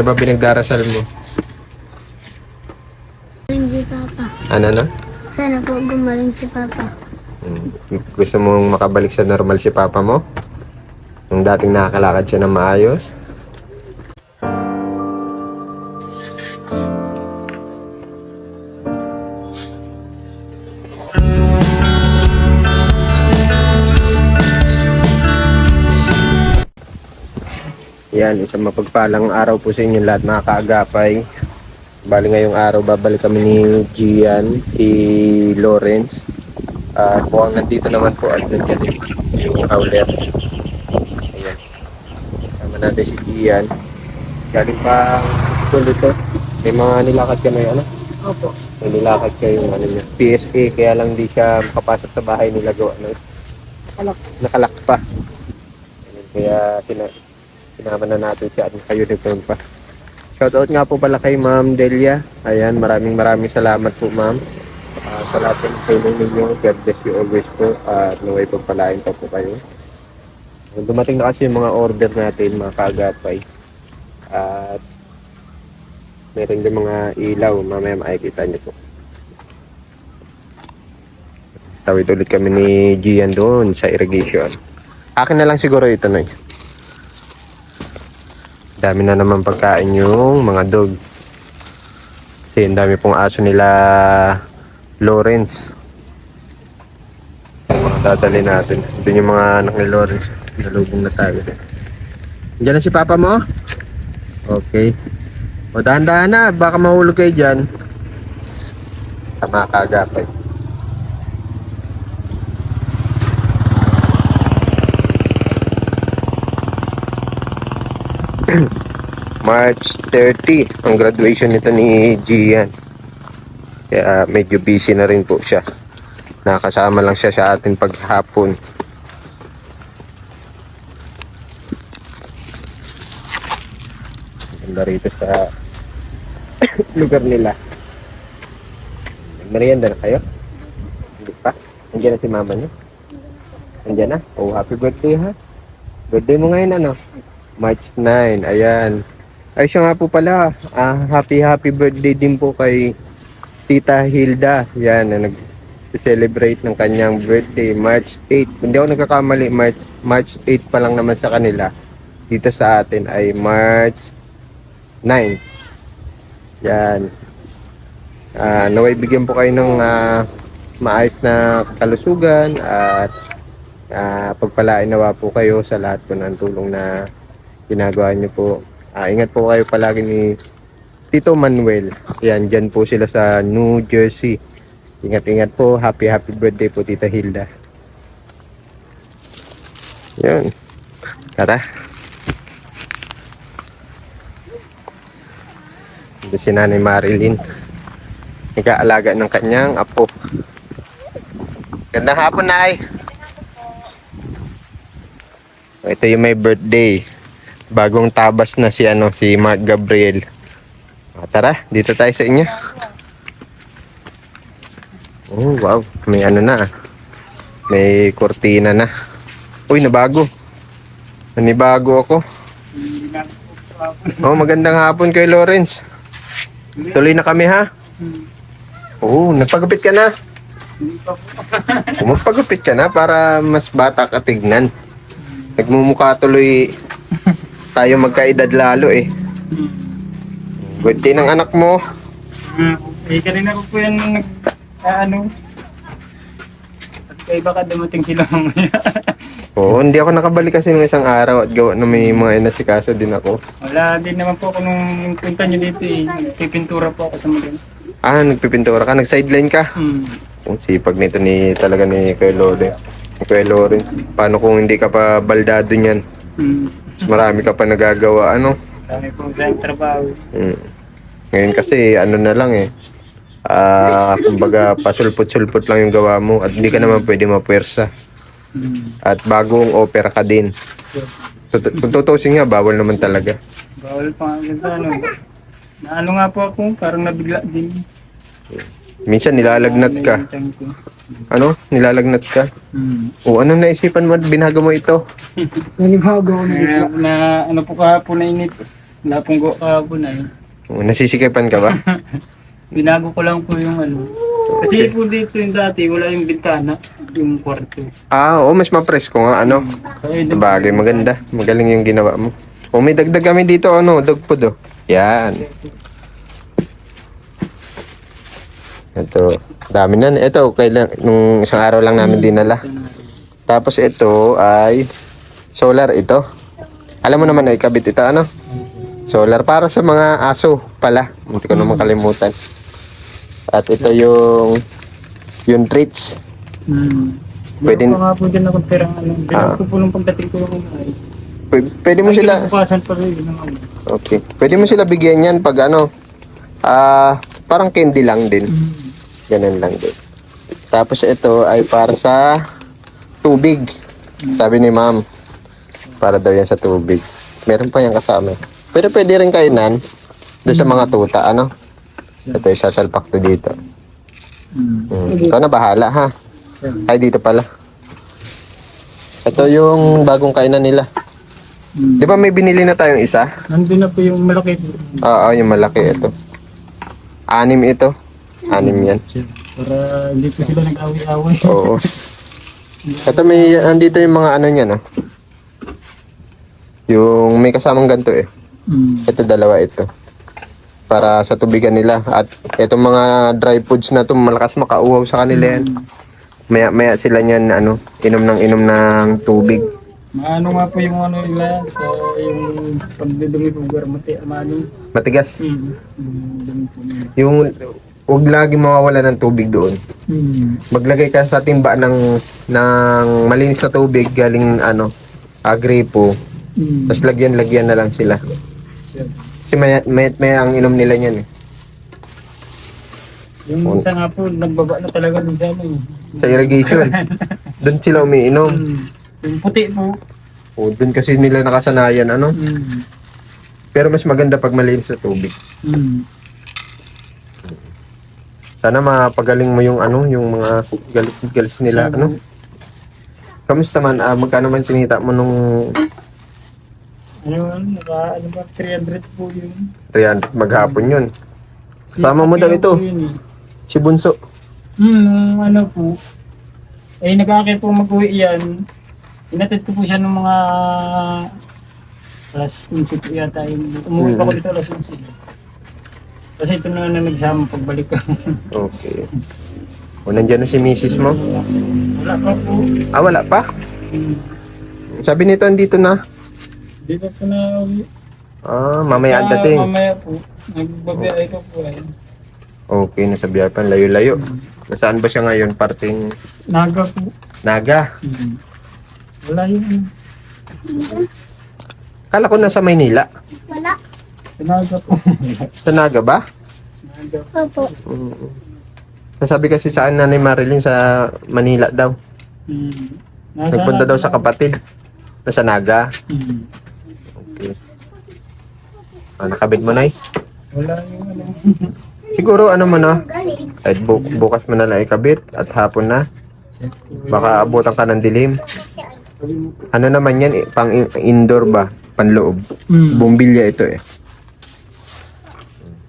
ba pinagdarasal mo? Hindi, Papa. Ano na? Sana po gumaling si Papa. Gusto mong makabalik sa normal si papa mo? Yung dating nakakalakad siya ng maayos? Yan, isang mapagpalang araw po sa inyo lahat mga kaagapay. Bali ngayong araw babalik kami ni Gian, si Lawrence. At mukhang nandito naman po at nandiyan yung howler. Ayan. Sama natin si Gian. Galing pa school ito. May mga nilakad ka na yun, ano? Opo. May nilakad kayo yung ano niya. PSA, kaya lang di siya makapasok sa bahay nila gawa. Ano? Nakalak pa. Ayan, kaya sinama na natin siya at kayo dito pa. Shoutout nga po pala kay Ma'am Delia. Ayan, maraming salamat po ma'am. Sa lahat ng training ninyo, God bless you always po. At naway pagpalain pa po kayo. Dumating na kasi yung mga order natin mga kaagapay. At meron din mga ilaw. Mamaya makikita nyo po. Tawid ulit kami ni Gian doon sa irrigation. Akin na lang siguro ito na. Dami na naman pagkain yung mga dog. Kasi ang dami pong aso nila Lawrence. Mga dadali natin. Doon yung mga anak ni Lawrence. Nalubong na tayo. Diyan na si papa mo? Okay. O dahan-dahan na. Baka mahulog kayo dyan. Tama kaagapay. March 30 ang graduation nito ni Gian. Kaya medyo busy na rin po siya. Nakasama lang siya sa atin paghapon. Ganda rito sa lugar nila. Merienda na kayo? Hindi pa? Nandiyan na si mama niyo? Nandiyan na? Oh, happy birthday ha? Birthday mo ngayon ano? March 9, ayan. Ay siya nga po pala, happy birthday din po kay Tita Hilda. Yan, na nag-celebrate ng kanyang birthday, March 8. Hindi ako nagkakamali, March 8 pa lang naman sa kanila. Dito sa atin ay March 9. Yan. Naway bigyan po kayo ng maayos na kalusugan at pagpalain nawa po kayo sa lahat po ng tulong na ginagawa niyo po. Ingat po kayo palagi ni Tito Manuel. Yan, dyan po sila sa New Jersey. Ingat-ingat po. Happy birthday po Tita Hilda. Yan. Tara. Ito si Nanay Marilyn. Nag-aalaga ng kanyang apo. Gandang hapon, Nay. Ito yung may birthday. Bagong tabas na si Mark Gabriel. Tara, dito tayo sa inyo. Oh, wow, may na. May kurtina na. Uy, nabago. Nanibago ako. Oh, magandang hapon kay Lawrence. Tuloy na kami ha. Oh, nagpagupit ka na. Magpagupit ka na para mas bata ka tignan. Nagmumukha tuloy tayo magkaedad lalo eh. Birthday ng anak mo. Kanina ko po yan Kaya baka dumating sila mamaya. Oo, hindi ako nakabalik kasi nung isang araw at gawa na may mga inasikaso din ako. Wala din naman po ako nung punta nyo dito eh. Nagpipintura po ako sa mga. Nagpipintura ka? Nag-sideline ka? Ang sipag nito talaga ni Kuya Lawrence. Paano kung hindi ka pa baldado niyan? Marami ka pa nagagawa, ano? Marami po sa trabaho. Ngayon kasi, na lang eh. Kumbaga, pasulpot-sulpot lang yung gawa mo at hindi ka naman pwede mapuwersa. At bagong opera ka din. Kung tutusin nga, bawal naman talaga. Bawal pa nga. Naano nga po ako, parang nabigla din. Minsan nilalagnat ka. Ano? Nilalagnat ka? O ano naisipan mo at binago mo ito? Nanibago ako na ano po kahapon na init. Wala pong go kahapon ay. Nasisikipan ka ba? Binago ko lang po yung ano. Kasi po dito yung dati, wala yung bintana, yung kwarto. Oo, mas ma-presko nga, ano? Kaya din Bagay, po- maganda. Magaling yung ginawa mo. O, may dagdag kami dito, ano, dog food, oh. Yan. Ito, dami na. Ito, kailan, nung isang araw lang namin dinala. Tapos ito ay solar ito. Alam mo naman na ikabit ito, ano? Solar para sa mga aso pala. Hindi ko naman kalimutan. At ito yung treats. Pwede Pwede- pa nga po dyan ako perang ano. Ah. Pinag ko po nung pagdating ko yung ano ay. Pwede mo sila, Bukasan pa rin ng ano. okay. Pwede mo sila bigyan yan pag ano, parang candy lang din. Ganun lang din. Tapos ito ay para sa tubig. Sabi ni ma'am, para daw yan sa tubig. Meron pa yan kasama. Pero pwede rin kainan doon sa mga tuta, ano? Ito, isasalpak to dito. Ikaw na bahala, ha? Ay, dito pala. Ito yung bagong kainan nila. Di ba may binili na tayong isa? Nandun na po yung malaki po. Oo, yung malaki ito. 6 ito. 6 yan. Para hindi po sila nag-away-away. Oo. Ito may, andito yung mga ano niya, no? Yung may kasamang ganito eh. Ito, dalawa ito. Para sa tubigan nila. At itong mga dry foods na to malakas makauhaw sa kanila yan. Maya sila niyan, ano, inom ng tubig. Maano nga po yung ano nila sa yung pagdudumi po mani. Matigas. Dumi po nila. Yung, huwag lagi mawawala ng tubig doon. Maglagay ka sa timba ng malinis na tubig galing ano, agripo. Tapos lagyan na lang sila. Kasi may ang inom nila niyan eh. Yung isa nga po, nagbaba na talaga dun sa ano eh. Sa irrigation. Doon sila umiinom. Yung puti po. O, doon kasi nila nakasanayan, ano? Pero mas maganda pag malinis na tubig. Sana mapagaling mo yung ano, yung mga galis nila, ano? Kamusta man, magkano man kinita mo nung Ano ba, 300 po yun. 300 maghapon yun. Kasama mo daw ito, Yun, eh. si Bunso. Ano po. Eh, nag-aakit po mag-uwi yan. Inatid ko po siya ng mga alas 11 po yata. Umuwi pa ko dito alas 11. Kasi ito na nagsama pagbalik ko. Okay. O, nandyan na si misis mo? Wala pa po. Wala pa? Sabi nito, andito na. Dito po na uwi. Mamaya ang dating. Mamaya po. Nagbabiyay ko po ay. Okay, nasa Biyapan, layo-layo. Nasaan ba siya ngayon? Parting Naga po. Naga. Wala yun. Kala ko nasa Maynila. Wala. Naga po. Sa Naga ba? Naga. Opo. Nasabi kasi sa Nanay Marilyn sa Manila daw. Nagpunta daw sa kapatid. Nasa Naga. Okay. Nakabit mo na eh. Wala yung ano. Siguro ano mo na. Galing. Kahit bukas mo na lang ikabit at hapon na. Baka abutan ka ng dilim. Ano naman yan, pang indoor ba? Panloob. Bumbilya ito eh.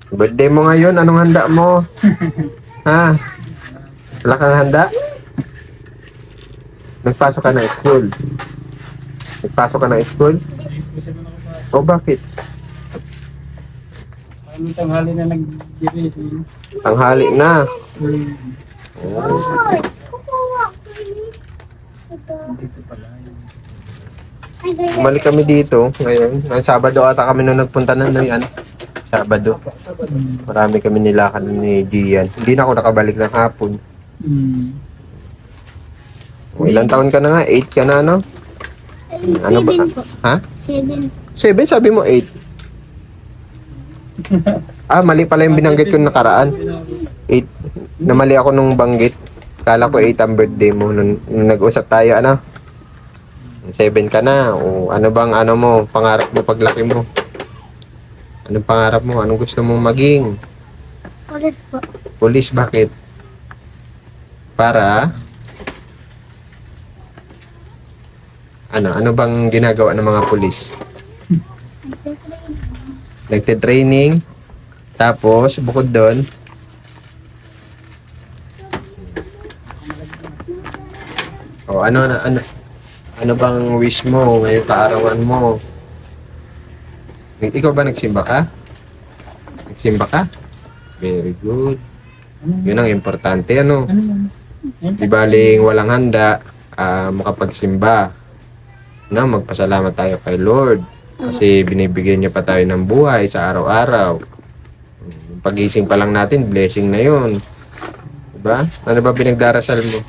Birthday mo ngayon, anong handa mo? Ha? Wala kang handa? Nagpasok ka na school. Nagpasok ka na school? O bakit? Ano tanghali na nag-girising. Tanghali na. Dito pala. Ay, galing. Bumalik kami dito ngayon. Ngayong Sabado ata kami nung nagpunta na yan. Sabado. Marami kami nilakad ni Gian. Hindi na ako nakabalik ng hapon. O, ilang taon ka na nga? 8 ka na, no? Ano ba? 7 po. Ha? 7. 7? Sabi mo 8. Mali pala yung binanggit ko nung nakaraan. 8. Namali ako nung banggit. Kala ko 8 ang birthday mo. Nung nag-usap tayo, ano? 7 ka na. O, ano bang ano mo? Pangarap mo paglaki mo? Anong pangarap mo? Anong gusto mong maging? Ulit po. Police, bakit? Para? Ano bang ginagawa ng mga pulis? Nagte-training. Tapos, bukod doon, ano bang wish mo ngayong kaarawan mo? Ikaw ba nagsimba ka? Nagsimba ka? Very good. Yun ang importante, ano? Ano yan? Di baling walang handa, makapagsimba. Na, magpasalamat tayo kay Lord. Kasi binibigyan niya pa tayo ng buhay sa araw-araw. Pagising pa lang natin, blessing na yun. Diba? Ano ba pinagdarasal mo?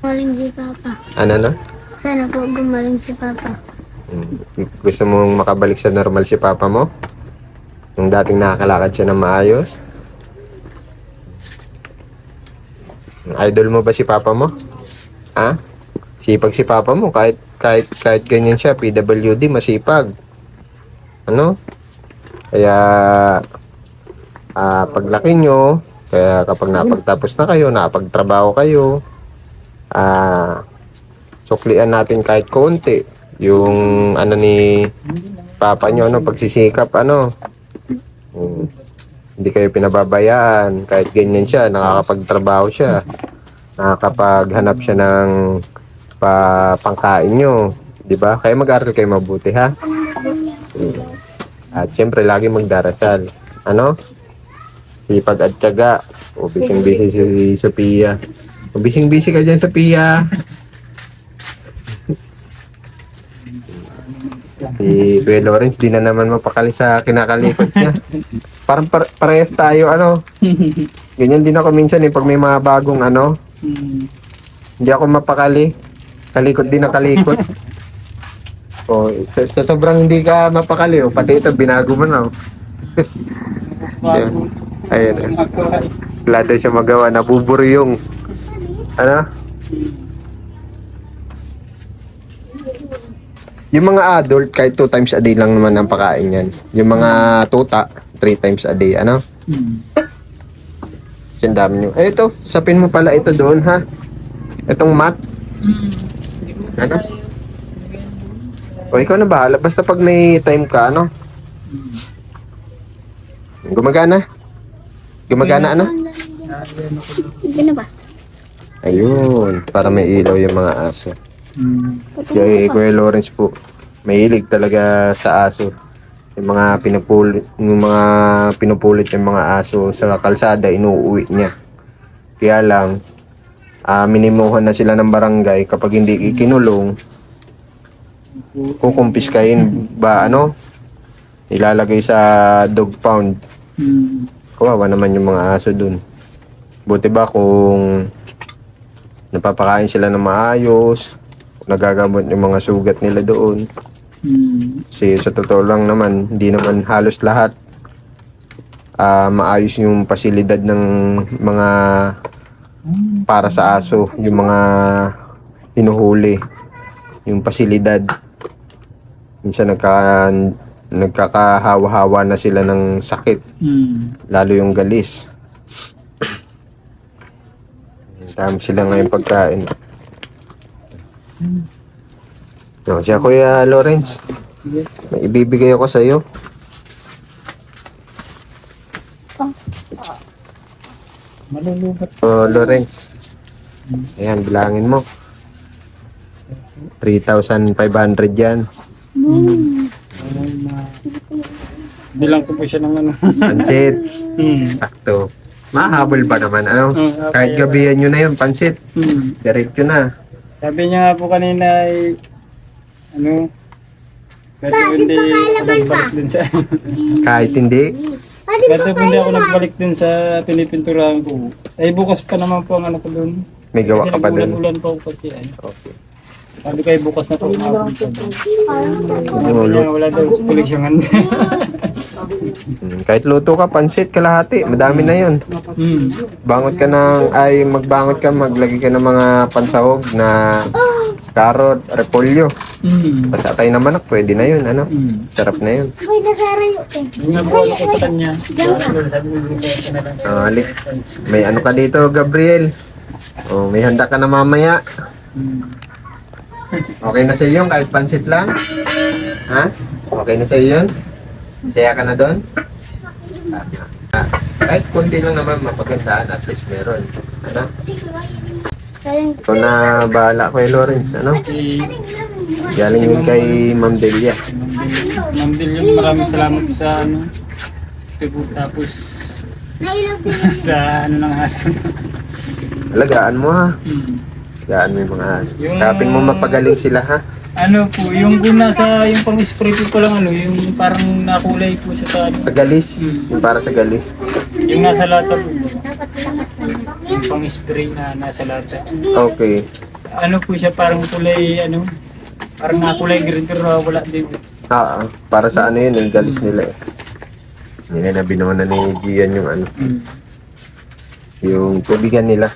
Gumaling si Papa. Ano? Sana po gumaling si Papa. Gusto mong makabalik sa normal si Papa mo? Yung dating nakakalakad siya ng maayos? Idol mo ba si Papa mo? Ha? Sipag si Papa mo, kahit ganyan siya, PWD, masipag. Ano? Kaya, paglaki nyo, kaya kapag napagtapos na kayo, napagtrabaho kayo, suklian natin kahit konti. Yung, ni Papa nyo, pagsisikap, hindi kayo pinababayaan. Kahit ganyan siya, nakakapagtrabaho siya. Nakakapaghanap siya ng pangkain nyo. Diba? Kaya mag-aral kayo mabuti, ha? At syempre, lagi magdarasal. Sipag at tiyaga. O, bising-busy si Sophia. O, bising-busy ka dyan, Sophia. Si Kuya Lawrence, di na naman mapakali sa kinakalikot niya. Parang parehas tayo, Ganyan din ako minsan, pag may mga bagong, hindi ako mapakali. Kalikot din na kalikot. O, sa sobrang hindi ka mapakali, pati ito, binago mo na, Bago. Ayun. Wala tayo siya magawa, nabuburo yung, Yung mga adult, kahit 2 times a day lang naman ang pakain yan. Yung mga tuta, 3 times a day, Yung dami nyo. Ito, sapin mo pala ito doon, ha? Itong mat. O, ikaw na bahala. Basta pag may time ka, Gumagana? Gumagana, Hindi na ba? Ayun, para may ilaw yung mga aso. Si Kuya Lawrence po, mahilig talaga sa aso. Yung mga pinupulit yung mga aso sa kalsada, inuuwi niya. Kaya lang, minimuhan na sila ng barangay kapag hindi ikinulong, kukumpiskahin ba, ilalagay sa dog pound. Kawawa naman yung mga aso dun. Buti ba kung napapakain sila ng maayos, nagagamot yung mga sugat nila doon. Kasi sa totoo lang naman, hindi naman halos lahat maayos yung pasilidad ng mga para sa aso, yung mga hinuhuli, yung pasilidad. Minsan nagkakahawa-hawa na sila ng sakit, lalo yung galis. Dami sila ngayon pagkain. Siya, Kuya Lawrence, may ibibigay ako sa iyo. Malulubat. Lawrence, ayan, bilangin mo. 3,500 yan. Bilang ko po siya ng Pansit. Sakto. Mahabol ba naman, Kahit gabihan nyo na yun, pansit. Diretso na. Sabi niya nga po kanina ay kahit hindi ako nagbalik dun sa Kahit hindi. kahit hindi ako nagbalik dun sa pinipinturahan ko. Ay bukas pa naman po ang ko dun. May gawa ka pa dun. Ulan pa po kasi Okay. Sabi kayo bukas na po umabot pa dun. Sabi niya wala daw sa koleksyonan. Kahit luto ka, pansit, kalahati. Madami na yun. Bangot ka magbangot ka, maglagay ka ng mga pansahog na carrot, repolyo. Tapos atay na manok, pwede na yun, Sarap na yun. May nasarayo Yung nagbuwala ko sa kanya. Sabi ko dito na lang. Alik, may ka dito, Gabriel. May handa ka na mamaya. Okay na sa iyo kahit pansit lang? Ha? Okay na sa iyo yun? Saya ka na doon? Kahit konti lang naman mapagandaan, at least meron. Ano? Galing. Ikaw na bahala kay Lawrence, ano? Eh, Galing yun kay Ma'am Delia. Ma'am Delia, maraming salamat po sa ano. Ito po, tapos sa ano ng aso. Alagaan mo ha. Hmm. Alagaan mo yung mga aso. Yung- Kapin mo mapagaling sila ha. Ano po, yung guna sa yung pang spray po palang ano, yung parang nakulay po sa talo. Sa galis. Yung para sa galis. Yung nasa lata po, Dapat lakas ka na. yung pang spray na nasa lata. Okay. Ano po siya, parang kulay ano, parang nakulay green pero wala din. Para sa ano yun, yung galis nila eh. Yan na binuha na ni Gian yung ano, Hmm. yung tubigan nila.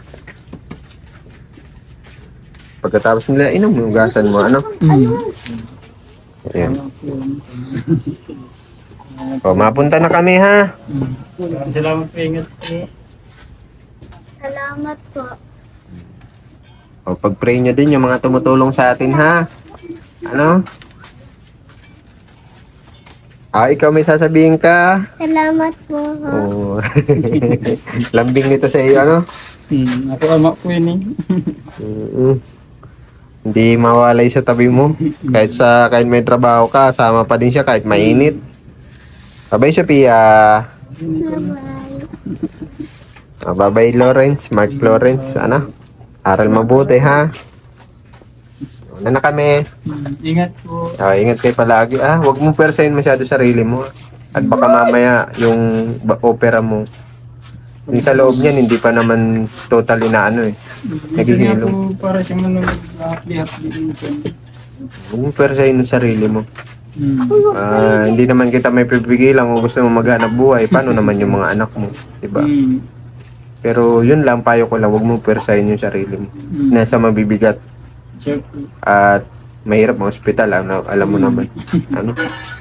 Pagkatapos nila inom, hugasan mo ano. Ayan. O, mapunta na kami ha. Salamat po, ingat po. Salamat po. O, pag-pray nyo din yung mga tumutulong sa atin ha. Ano? Ikaw may sasabihin ka. Salamat po. Oh. Lambing nito sa iyo, ano? Ako ama po yun eh. Mm-mm. Hindi mawalay sa tabi mo. Kahit may trabaho ka, sama pa din siya kahit mainit. Bye-bye, Sophia. Bye-bye. Bye-bye, Lawrence. Mark Lawrence. Ano? Aral mabuti, ha? Una na kami. Ingat po. Ingat kayo palagi. Huwag mo persayin masyado sarili mo. At baka mamaya yung opera mo. Yung sa loob niyan, hindi pa naman totally na ano eh. Minsan nga Naghihilom. po para siyang ano, hapli-hapli minsan. Huwag mo persayin yung sarili mo. Hmm. Hindi naman kita may pipigilan kung gusto mo maghanap buhay. Paano naman yung mga anak mo? Diba? Hmm. Pero yun lang, payo ko lang. Huwag mo persayin yung sarili mo. Hmm. Nasa mabibigat. Siya po. At mahirap ang ospital. Alam mo naman. Ano?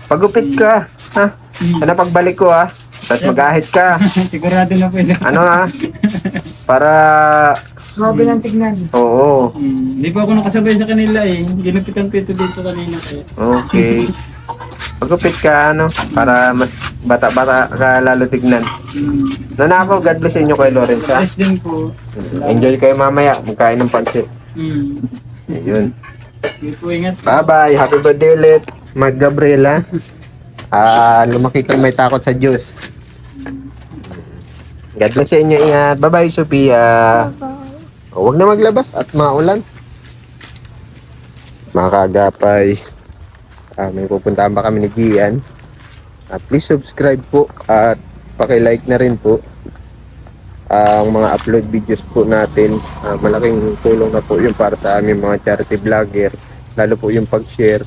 Pagupit ka. Ha? Sana pagbalik ko ha. Tapos mag-ahit ka. Sigurado na po yun. Ano ha? Para... Grabe ng tignan. Oo. Hindi po ako nakasabay sa kanila eh. Ginupitan ko ito dito kanina kaya. Okay. Pagupit ka, ano? Para mas bata-bata ka lalo tignan. Nanako, God bless sa inyo kay Lawrence ha. Yes din po. Enjoy kayo mamaya. Magkain ng pansit. Ayun. Hindi po ingat. Bye-bye. Happy birthday ulit. Mag Gabriela. Lumaki kayo may takot sa Diyos. God bless sa inyo. Ingat. Bye-bye, Sophia. Huwag na maglabas at maulan. Mga kaagapay. May pupuntahan pa kami ni Gian. Please subscribe po at paki-like na rin po ang mga upload videos po natin. Malaking tulong na po yun para sa aming mga charity vlogger, lalo po yung pag-share.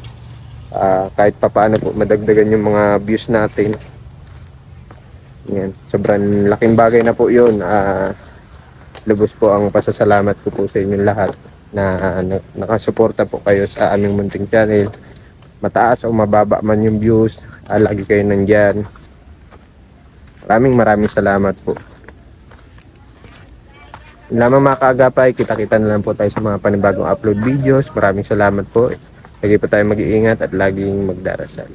Kahit papaano po madagdagan yung mga views natin. Yan. Sobrang laking bagay na po yun. Lubos po ang pasasalamat ko po sa inyong lahat na nakasuporta po kayo sa aming munting channel. Mataas o mababa man yung views, lagi kayo nandyan. Maraming salamat po. Yun lamang mga kaagapay, kita-kita na lang po tayo sa mga panibagong upload videos. Maraming salamat po. Lagi po tayo mag-iingat at laging magdarasal.